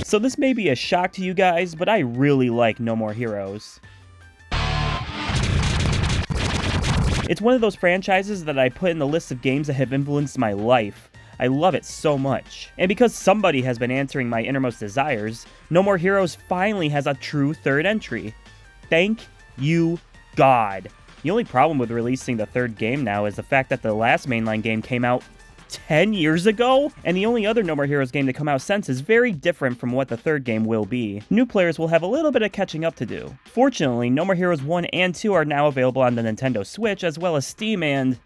So this may be a shock to you guys, but I really like No More Heroes. It's one of those franchises that I put in the list of games that have influenced my life. I love it so much. And because somebody has been answering my innermost desires, No More Heroes finally has a true third entry. Thank you, God. The only problem with releasing the third game now is the fact that the last mainline game came out 10 years ago? And the only other No More Heroes game to come out since is very different from what the third game will be. New players will have a little bit of catching up to do. Fortunately, No More Heroes 1 and 2 are now available on the Nintendo Switch, as well as Steam and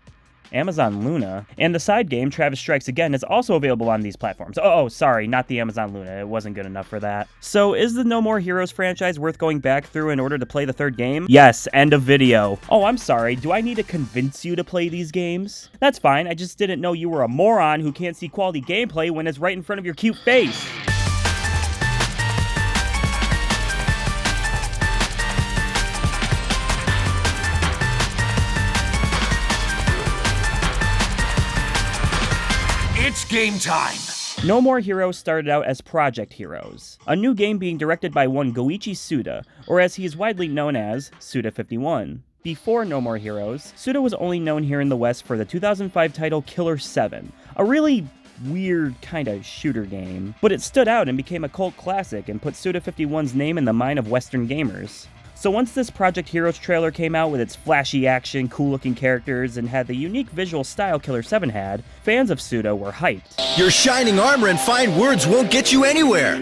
Amazon Luna. And the side game, Travis Strikes Again, is also available on these platforms. Oh, sorry, not the Amazon Luna. It wasn't good enough for that. So is the No More Heroes franchise worth going back through in order to play the third game? Yes, end of video. Oh, I'm sorry. Do I need to convince you to play these games? That's fine. I just didn't know you were a moron who can't see quality gameplay when it's right in front of your cute face. It's game time! No More Heroes started out as Project Heroes, a new game being directed by one Goichi Suda, or as he is widely known as, Suda51. Before No More Heroes, Suda was only known here in the West for the 2005 title Killer 7, a really weird kind of shooter game, but it stood out and became a cult classic and put Suda51's name in the mind of Western gamers. So once this Project Heroes trailer came out with its flashy action, cool-looking characters, and had the unique visual style Killer 7 had, fans of Suda were hyped. Your shining armor and fine words won't get you anywhere!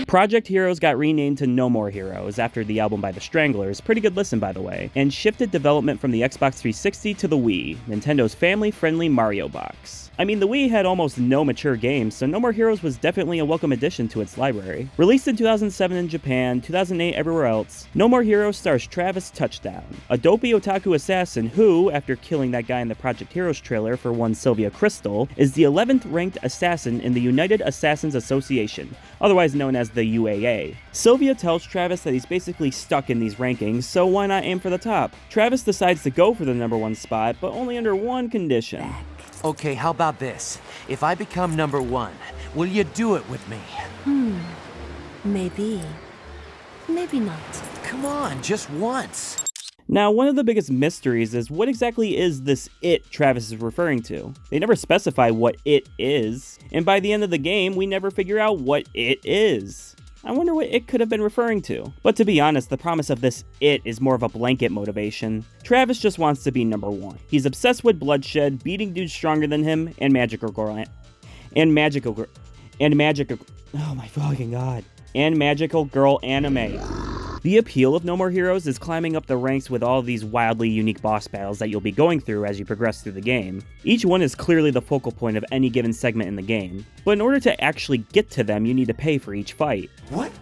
Project Heroes got renamed to No More Heroes after the album by The Stranglers, pretty good listen by the way, and shifted development from the Xbox 360 to the Wii, Nintendo's family-friendly Mario box. I mean, the Wii had almost no mature games, so No More Heroes was definitely a welcome addition to its library. Released in 2007 in Japan, 2008 everywhere else, No More Heroes stars Travis Touchdown, a dopey otaku assassin who, after killing that guy in the Project Heroes trailer for one Sylvia Crystal, is the 11th ranked assassin in the United Assassins Association, otherwise known as the UAA. Sylvia tells Travis that he's basically stuck in these rankings, so why not aim for the top? Travis decides to go for the #1 spot, but only under one condition. Okay, how about this? If I become #1, will you do it with me? Maybe. Maybe not. Come on, just once. Now, one of the biggest mysteries is what exactly is this it Travis is referring to? They never specify what it is, and by the end of the game, we never figure out what it is. I wonder what it could have been referring to. But to be honest, the promise of this it is more of a blanket motivation. Travis just wants to be #1. He's obsessed with bloodshed, beating dudes stronger than him, and magical girl anime. The appeal of No More Heroes is climbing up the ranks with all these wildly unique boss battles that you'll be going through as you progress through the game. Each one is clearly the focal point of any given segment in the game, but in order to actually get to them, you need to pay for each fight. What?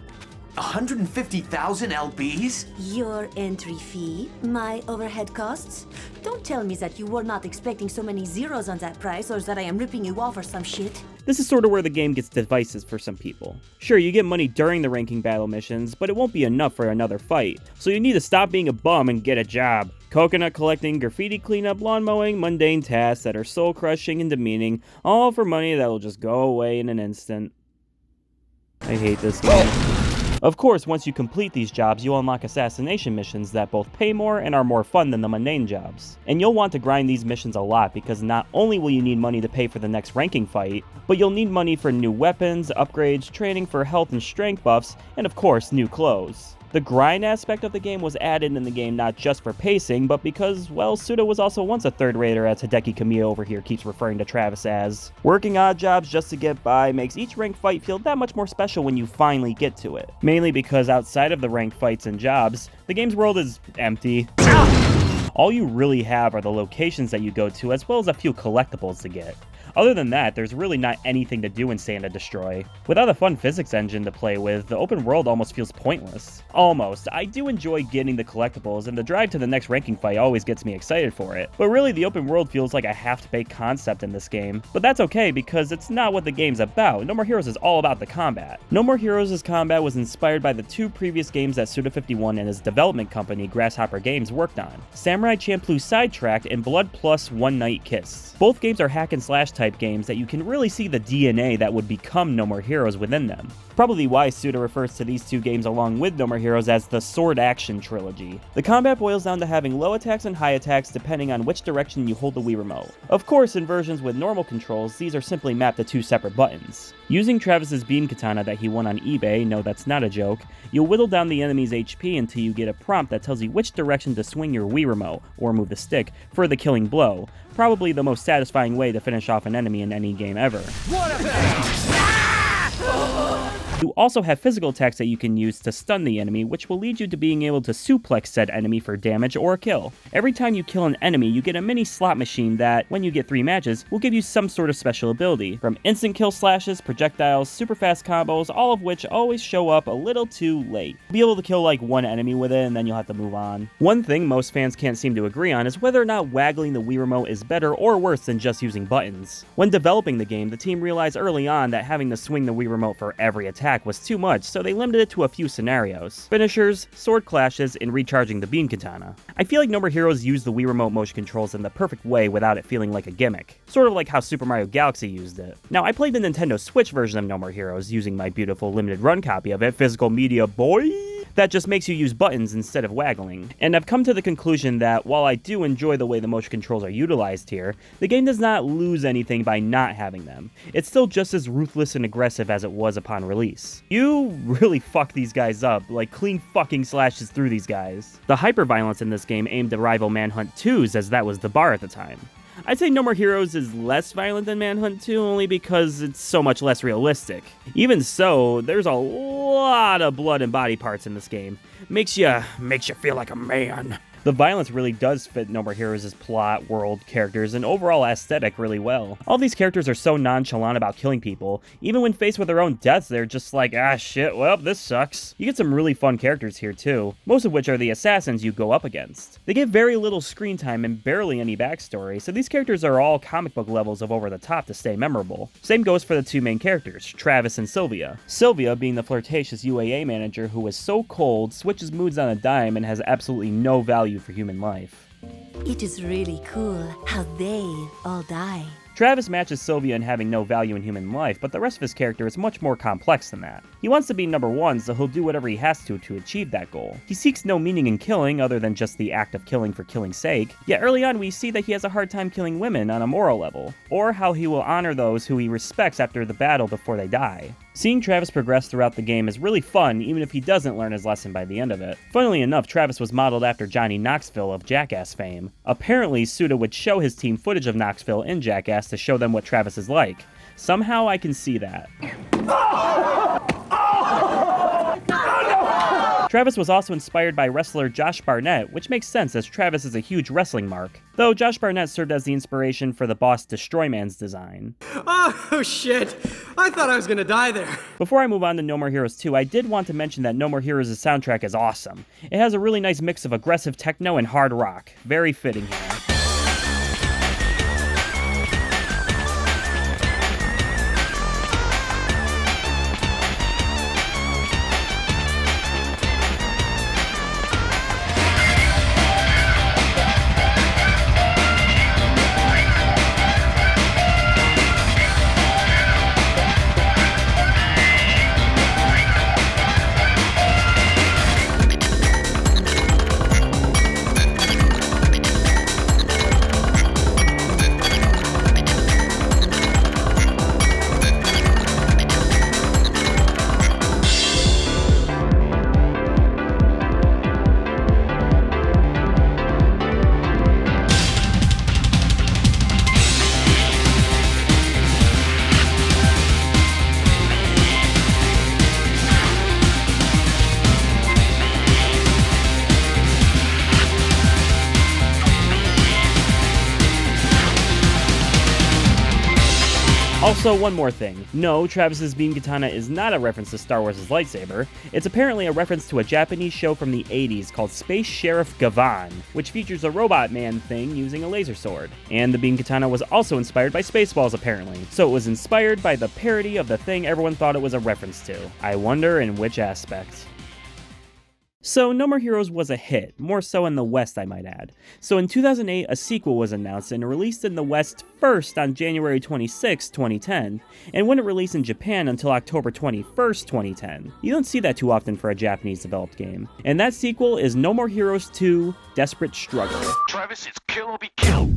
150,000 LBs? Your entry fee? My overhead costs? Don't tell me that you were not expecting so many zeros on that price, or that I am ripping you off or some shit. This is sort of where the game gets divisive for some people. Sure, you get money during the ranking battle missions, but it won't be enough for another fight, so you need to stop being a bum and get a job. Coconut collecting, graffiti cleanup, lawn mowing, mundane tasks that are soul-crushing and demeaning, all for money that will just go away in an instant. I hate this game. Of course, once you complete these jobs, you'll unlock assassination missions that both pay more and are more fun than the mundane jobs. And you'll want to grind these missions a lot because not only will you need money to pay for the next ranking fight, but you'll need money for new weapons, upgrades, training for health and strength buffs, and of course, new clothes. The grind aspect of the game was added in the game not just for pacing, but because, well, Suda was also once a third-rater, as Hideki Kamiya over here keeps referring to Travis as. Working odd jobs just to get by makes each ranked fight feel that much more special when you finally get to it. Mainly because outside of the ranked fights and jobs, the game's world is empty. All you really have are the locations that you go to, as well as a few collectibles to get. Other than that, there's really not anything to do in Stand and Destroy. Without a fun physics engine to play with, the open world almost feels pointless. Almost. I do enjoy getting the collectibles, and the drive to the next ranking fight always gets me excited for it. But really, the open world feels like a half-baked concept in this game. But that's okay, because it's not what the game's about. No More Heroes is all about the combat. No More Heroes' combat was inspired by the two previous games that Suda51 and his development company, Grasshopper Games, worked on: Samurai Champloo Sidetracked and Blood Plus One Night Kiss. Both games are hack and slash type games that you can really see the DNA that would become No More Heroes within them. Probably why Suda refers to these two games along with No More Heroes as the Sword Action Trilogy. The combat boils down to having low attacks and high attacks depending on which direction you hold the Wii Remote. Of course, in versions with normal controls, these are simply mapped to two separate buttons. Using Travis's beam katana that he won on eBay, no that's not a joke, you'll whittle down the enemy's HP until you get a prompt that tells you which direction to swing your Wii Remote, or move the stick, for the killing blow. Probably the most satisfying way to finish off an enemy in any game ever. You also have physical attacks that you can use to stun the enemy, which will lead you to being able to suplex said enemy for damage or a kill. Every time you kill an enemy, you get a mini slot machine that, when you get 3 matches, will give you some sort of special ability, from instant kill slashes, projectiles, super fast combos, all of which always show up a little too late. You'll be able to kill like one enemy with it and then you'll have to move on. One thing most fans can't seem to agree on is whether or not waggling the Wii Remote is better or worse than just using buttons. When developing the game, the team realized early on that having to swing the Wii Remote for every attack was too much, so they limited it to a few scenarios: finishers, sword clashes, and recharging the beam katana. I feel like No More Heroes used the Wii Remote motion controls in the perfect way without it feeling like a gimmick, sort of like how Super Mario Galaxy used it. Now, I played the Nintendo Switch version of No More Heroes using my beautiful limited run copy of it, physical media boy! That just makes you use buttons instead of waggling. And I've come to the conclusion that while I do enjoy the way the motion controls are utilized here, the game does not lose anything by not having them. It's still just as ruthless and aggressive as it was upon release. You really fuck these guys up, like clean fucking slashes through these guys. The hyper-violence in this game aimed to rival Manhunt 2's, as that was the bar at the time. I'd say No More Heroes is less violent than Manhunt 2 only because it's so much less realistic. Even so, there's a lot of blood and body parts in this game. Makes you feel like a man. The violence really does fit No More Heroes' plot, world, characters, and overall aesthetic really well. All these characters are so nonchalant about killing people, even when faced with their own deaths, they're just like, ah shit, well, this sucks. You get some really fun characters here too, most of which are the assassins you go up against. They get very little screen time and barely any backstory, so these characters are all comic book levels of over the top to stay memorable. Same goes for the two main characters, Travis and Sylvia. Sylvia being the flirtatious UAA manager who is so cold, switches moods on a dime, and has absolutely no value for human life. It is really cool how they all die. Travis matches Sylvia in having no value in human life, but the rest of his character is much more complex than that. He wants to be number 1, so he'll do whatever he has to achieve that goal. He seeks no meaning in killing other than just the act of killing for killing's sake, yet early on we see that he has a hard time killing women on a moral level, or how he will honor those who he respects after the battle before they die. Seeing Travis progress throughout the game is really fun, even if he doesn't learn his lesson by the end of it. Funnily enough, Travis was modeled after Johnny Knoxville of Jackass fame. Apparently, Suda would show his team footage of Knoxville in Jackass to show them what Travis is like. Somehow I can see that. Travis was also inspired by wrestler Josh Barnett, which makes sense as Travis is a huge wrestling mark, though Josh Barnett served as the inspiration for the boss Destroyman's design. Oh shit, I thought I was gonna die there. Before I move on to No More Heroes 2, I did want to mention that No More Heroes' soundtrack is awesome. It has a really nice mix of aggressive techno and hard rock, very fitting here. Also, one more thing. No, Travis's beam katana is not a reference to Star Wars' lightsaber. It's apparently a reference to a Japanese show from the 80s called Space Sheriff Gavan, which features a robot man thing using a laser sword. And the beam katana was also inspired by Spaceballs, apparently. So it was inspired by the parody of the thing everyone thought it was a reference to. I wonder in which aspect. So No More Heroes was a hit, more so in the West I might add. So in 2008 a sequel was announced and released in the West first on January 26, 2010, and wouldn't release in Japan until October 21st, 2010. You don't see that too often for a Japanese developed game. And that sequel is No More Heroes 2 Desperate Struggle. Travis, it's kill or be killed.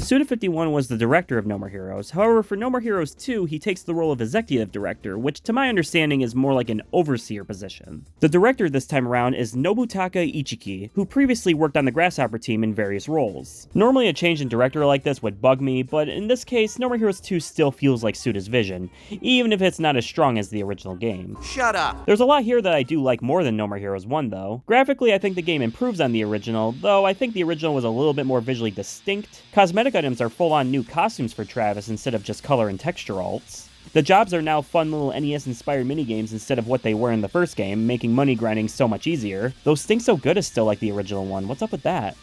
Suda51 was the director of No More Heroes. However, for No More Heroes 2, he takes the role of executive director, which to my understanding is more like an overseer position. The director this time around is Nobutaka Ichiki, who previously worked on the Grasshopper team in various roles. Normally a change in director like this would bug me, but in this case, No More Heroes 2 still feels like Suda's vision, even if it's not as strong as the original game. Shut up! There's a lot here that I do like more than No More Heroes 1 though. Graphically, I think the game improves on the original, though I think the original was a little bit more visually distinct. Cosmetic items are full-on new costumes for Travis instead of just color and texture alts. The jobs are now fun little NES-inspired minigames instead of what they were in the first game, making money grinding so much easier. Though Stink So Good is still like the original one, what's up with that?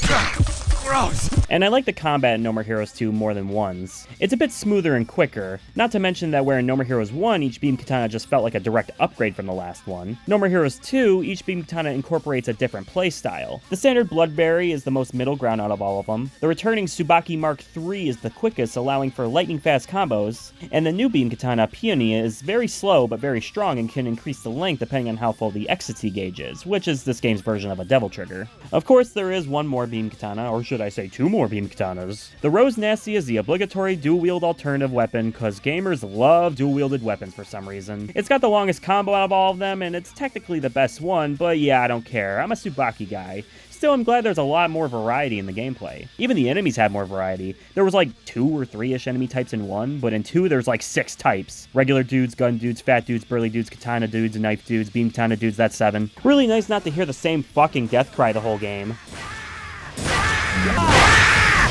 Gross. And I like the combat in No More Heroes 2 more than 1's. It's a bit smoother and quicker, not to mention that where in No More Heroes 1 each beam katana just felt like a direct upgrade from the last one. No More Heroes 2, each beam katana incorporates a different playstyle. The standard Bloodberry is the most middle ground out of all of them, the returning Tsubaki Mark III is the quickest, allowing for lightning fast combos, and the new beam katana Peony is very slow but very strong and can increase the length depending on how full the Exit gauge is, which is this game's version of a Devil Trigger. Of course there is one more beam katana, or should I say 2 more beam katanas. The Rose Nasty is the obligatory dual-wield alternative weapon, cause gamers love dual-wielded weapons for some reason. It's got the longest combo out of all of them, and it's technically the best one, but yeah, I don't care. I'm a Tsubaki guy. Still, I'm glad there's a lot more variety in the gameplay. Even the enemies have more variety. There was like 2 or 3-ish enemy types in 1, but in 2 there's like 6 types. Regular dudes, gun dudes, fat dudes, burly dudes, katana dudes, knife dudes, beam katana dudes, that's 7. Really nice not to hear the same fucking death cry the whole game.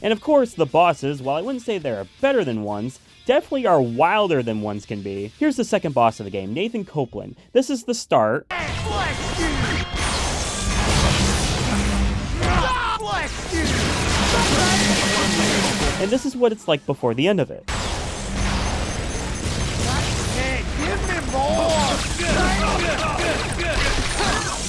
And of course, the bosses, while I wouldn't say they're better than 1's, definitely are wilder than 1's can be. Here's the second boss of the game, Nathan Copeland. This is the start. And this is what it's like before the end of it. Hey, give me more.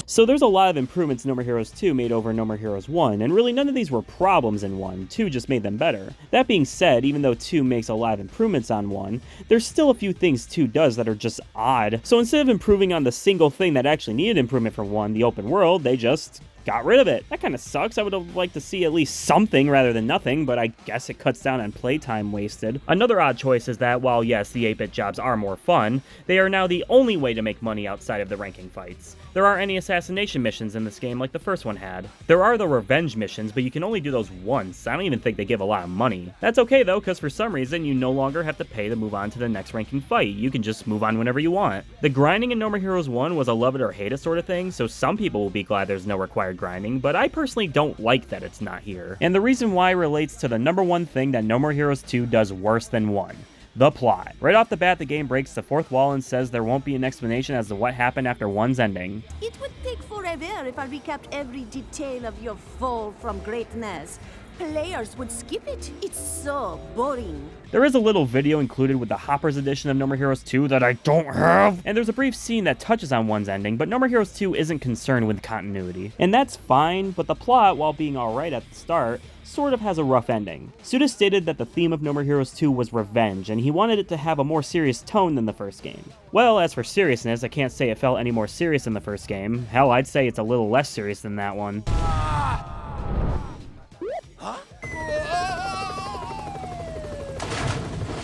So there's a lot of improvements No More Heroes 2 made over No More Heroes 1, and really none of these were problems in 1, 2 just made them better. That being said, even though 2 makes a lot of improvements on 1, there's still a few things 2 does that are just odd. So instead of improving on the single thing that actually needed improvement from 1, the open world, they just got rid of it. That kind of sucks. I would have liked to see at least something rather than nothing, but I guess it cuts down on playtime wasted. Another odd choice is that while yes, the 8-bit jobs are more fun, they are now the only way to make money outside of the ranking fights. There aren't any assassination missions in this game like the first one had. There are the revenge missions, but you can only do those once. I don't even think they give a lot of money. That's okay though, because for some reason you no longer have to pay to move on to the next ranking fight. You can just move on whenever you want. The grinding in No More Heroes 1 was a love it or hate it sort of thing, so some people will be glad there's no required grinding, but I personally don't like that it's not here. And the reason why relates to the number one thing that No More Heroes 2 does worse than 1. The plot. Right off the bat, the game breaks the fourth wall and says there won't be an explanation as to what happened after 1's ending. It would take forever if I recapped every detail of your fall from greatness. Players would skip it. It's so boring. There is a little video included with the Hoppers edition of No More Heroes 2 that I don't have, and there's a brief scene that touches on 1's ending, but No More Heroes 2 isn't concerned with continuity. And that's fine, but the plot, while being alright at the start, sort of has a rough ending. Suda stated that the theme of No More Heroes 2 was revenge, and he wanted it to have a more serious tone than the first game. Well, as for seriousness, I can't say it felt any more serious than the first game. Hell, I'd say it's a little less serious than that one.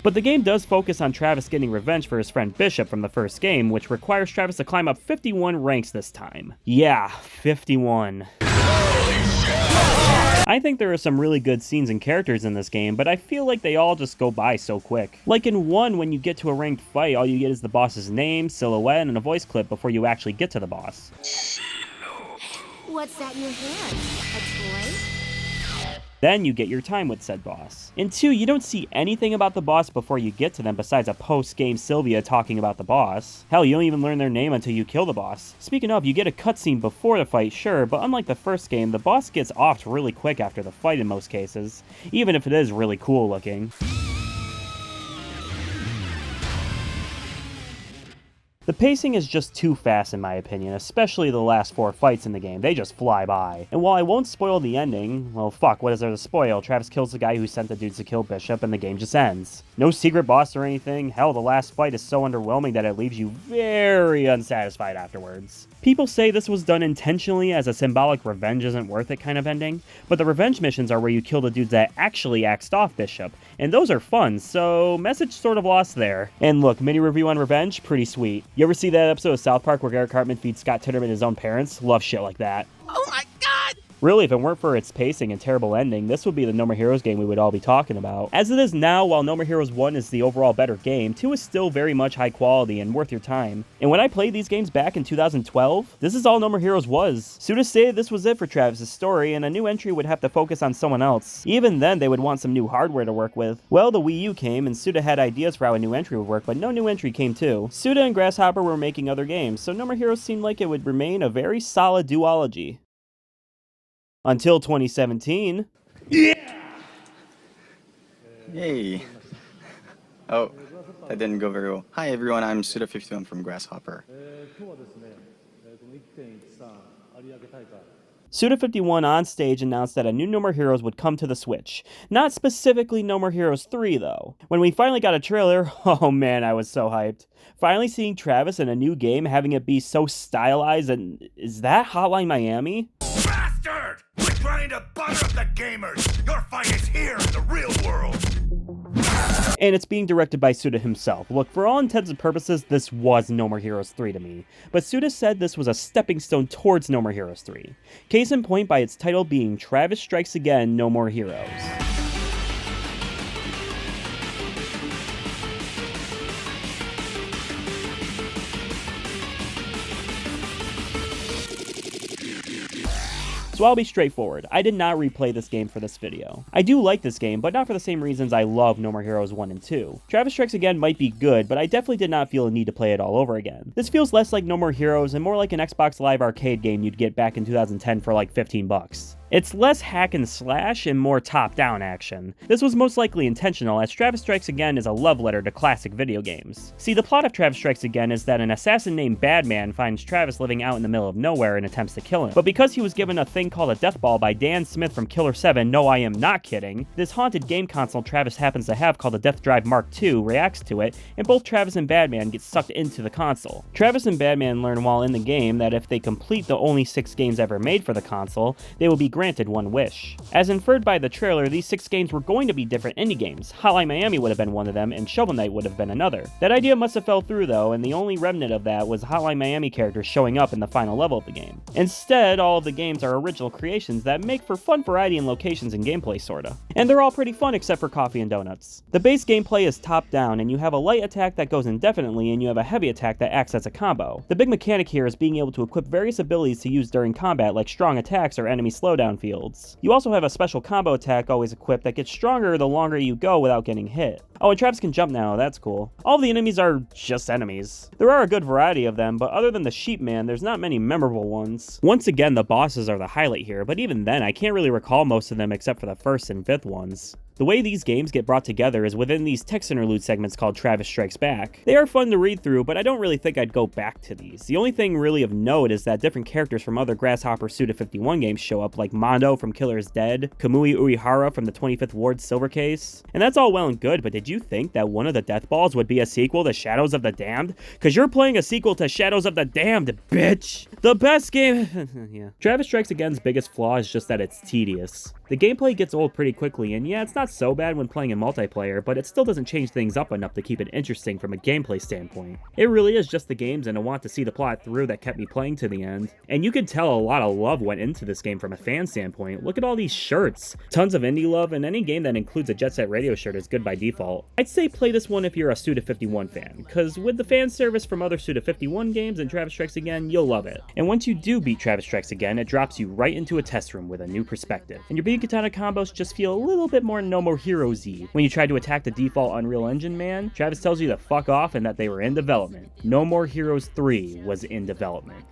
But the game does focus on Travis getting revenge for his friend Bishop from the first game, which requires Travis to climb up 51 ranks this time. Yeah, 51. I think there are some really good scenes and characters in this game, but I feel like they all just go by so quick. Like in 1, when you get to a ranked fight, all you get is the boss's name, silhouette, and a voice clip before you actually get to the boss. What's that in your hand? A toy? Then you get your time with said boss. In 2, you don't see anything about the boss before you get to them besides a post-game Sylvia talking about the boss. Hell, you don't even learn their name until you kill the boss. Speaking of, you get a cutscene before the fight, sure, but unlike the first game, the boss gets offed really quick after the fight in most cases, even if it is really cool looking. The pacing is just too fast in my opinion, especially the last 4 fights in the game. They just fly by. And while I won't spoil the ending, well fuck, what is there to spoil? Travis kills the guy who sent the dudes to kill Bishop and the game just ends. No secret boss or anything. Hell, the last fight is so underwhelming that it leaves you very unsatisfied afterwards. People say this was done intentionally as a symbolic revenge isn't worth it kind of ending, but the revenge missions are where you kill the dudes that actually axed off Bishop, and those are fun, so message sort of lost there. And look, mini review on revenge, pretty sweet. You ever see that episode of South Park where Garrett Cartman feeds Scott Titterman his own parents? Love shit like that. Oh my god! Really, if it weren't for its pacing and terrible ending, this would be the No More Heroes game we would all be talking about. As it is now, while No More Heroes 1 is the overall better game, 2 is still very much high quality and worth your time. And when I played these games back in 2012, this is all No More Heroes was. Suda stated this was it for Travis' story, and a new entry would have to focus on someone else. Even then, they would want some new hardware to work with. Well, the Wii U came, and Suda had ideas for how a new entry would work, but no new entry came too. Suda and Grasshopper were making other games, so No More Heroes seemed like it would remain a very solid duology. Until 2017. Hey. Oh, that didn't go very well. Hi everyone, I'm Suda51 from Grasshopper. Suda51 on stage announced that a new No More Heroes would come to the Switch. Not specifically No More Heroes 3 though. When we finally got a trailer, oh man, I was so hyped. Finally seeing Travis in a new game, having it be so stylized, and is that Hotline Miami? Bastard! We're trying to butter up the gamers! Your fight is here in the real world! And it's being directed by Suda himself. Look, for all intents and purposes, this was No More Heroes 3 to me. But Suda said this was a stepping stone towards No More Heroes 3. Case in point by its title being Travis Strikes Again, No More Heroes. So I'll be straightforward, I did not replay this game for this video. I do like this game, but not for the same reasons I love No More Heroes 1 and 2. Travis Strikes Again might be good, but I definitely did not feel a need to play it all over again. This feels less like No More Heroes and more like an Xbox Live Arcade game you'd get back in 2010 for like 15 bucks. It's less hack and slash and more top-down action. This was most likely intentional, as Travis Strikes Again is a love letter to classic video games. See, the plot of Travis Strikes Again is that an assassin named Badman finds Travis living out in the middle of nowhere and attempts to kill him. But because he was given a thing called a death ball by Dan Smith from Killer 7, no I am not kidding, this haunted game console Travis happens to have called the Death Drive Mark II reacts to it, and both Travis and Badman get sucked into the console. Travis and Badman learn while in the game that if they complete the only 6 games ever made for the console, they will be granted one wish. As inferred by the trailer, these 6 games were going to be different indie games. Hotline Miami would have been one of them, and Shovel Knight would have been another. That idea must have fell through though, and the only remnant of that was Hotline Miami characters showing up in the final level of the game. Instead, all of the games are original creations that make for fun variety in locations and gameplay sorta. And they're all pretty fun except for coffee and donuts. The base gameplay is top down, and you have a light attack that goes indefinitely, and you have a heavy attack that acts as a combo. The big mechanic here is being able to equip various abilities to use during combat like strong attacks or enemy slowdown fields. You also have a special combo attack always equipped that gets stronger the longer you go without getting hit. Oh, and Travis can jump now, that's cool. All of the enemies are just enemies. There are a good variety of them, but other than the Sheep Man, there's not many memorable ones. Once again, the bosses are the highlight here, but even then, I can't really recall most of them except for the first and fifth ones. The way these games get brought together is within these text interlude segments called Travis Strikes Back. They are fun to read through, but I don't really think I'd go back to these. The only thing really of note is that different characters from other Grasshopper Suda51 games show up, like Mondo from Killer is Dead, Kamui Uehara from the 25th Ward Silver Case. And that's all well and good, but did you think that one of the Death Balls would be a sequel to Shadows of the Damned? Cause you're playing a sequel to Shadows of the Damned, bitch! The best game. Yeah. Travis Strikes Again's biggest flaw is just that it's tedious. The gameplay gets old pretty quickly, and yeah, it's not not so bad when playing in multiplayer, but it still doesn't change things up enough to keep it interesting from a gameplay standpoint. It really is just the games and a want to see the plot through that kept me playing to the end. And you can tell a lot of love went into this game from a fan standpoint. Look at all these shirts. Tons of indie love, and any game that includes a Jet Set Radio shirt is good by default. I'd say play this one if you're a Suda51 fan, cause with the fan service from other Suda51 games and Travis Strikes Again, you'll love it. And once you do beat Travis Strikes Again, it drops you right into a test room with a new perspective. And your beam katana combos just feel a little bit more No More Heroes-y. When you try to attack the default Unreal Engine man, Travis tells you to fuck off and that they were in development. No More Heroes 3 was in development.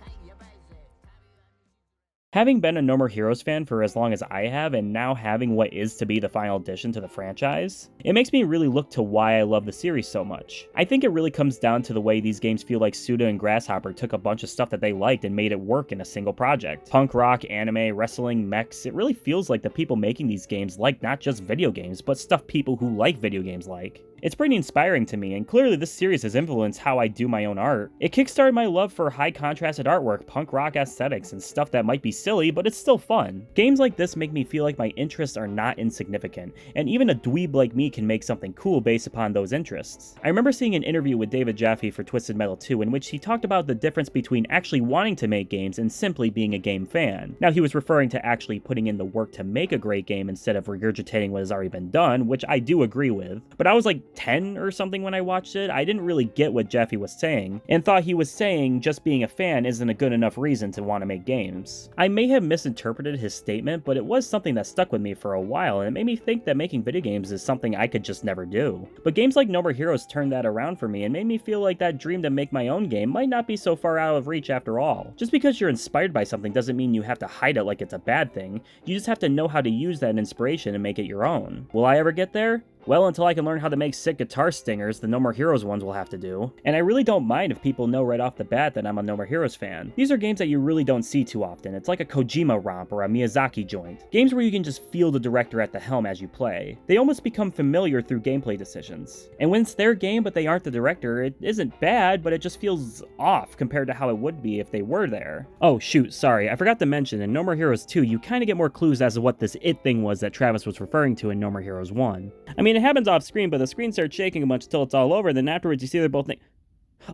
Having been a No More Heroes fan for as long as I have, and now having what is to be the final addition to the franchise, it makes me really look to why I love the series so much. I think it really comes down to the way these games feel like Suda and Grasshopper took a bunch of stuff that they liked and made it work in a single project. Punk rock, anime, wrestling, mechs, it really feels like the people making these games like not just video games, but stuff people who like video games like. It's pretty inspiring to me, and clearly this series has influenced how I do my own art. It kickstarted my love for high contrasted artwork, punk rock aesthetics, and stuff that might be silly, but it's still fun. Games like this make me feel like my interests are not insignificant, and even a dweeb like me can make something cool based upon those interests. I remember seeing an interview with David Jaffe for Twisted Metal 2 in which he talked about the difference between actually wanting to make games and simply being a game fan. Now, he was referring to actually putting in the work to make a great game instead of regurgitating what has already been done, which I do agree with, but I was like 10 or something when I watched it. I didn't really get what Jaffe was saying, and thought he was saying just being a fan isn't a good enough reason to want to make games. I may have misinterpreted his statement, but it was something that stuck with me for a while, and it made me think that making video games is something I could just never do. But games like No More Heroes turned that around for me and made me feel like that dream to make my own game might not be so far out of reach after all. Just because you're inspired by something doesn't mean you have to hide it like it's a bad thing. You just have to know how to use that inspiration and make it your own. Will I ever get there? Well, until I can learn how to make sick guitar stingers, the No More Heroes ones will have to do. And I really don't mind if people know right off the bat that I'm a No More Heroes fan. These are games that you really don't see too often. It's like a Kojima romp or a Miyazaki joint. Games where you can just feel the director at the helm as you play. They almost become familiar through gameplay decisions. And when it's their game but they aren't the director, it isn't bad, but it just feels off compared to how it would be if they were there. Oh shoot, sorry, I forgot to mention, in No More Heroes 2, you kinda get more clues as to what this it thing was that Travis was referring to in No More Heroes 1. I mean, it happens off screen, but the screen starts shaking a bunch until it's all over, and then afterwards you see they're both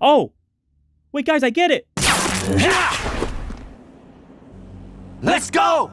oh! Wait guys, I get it! Let's go!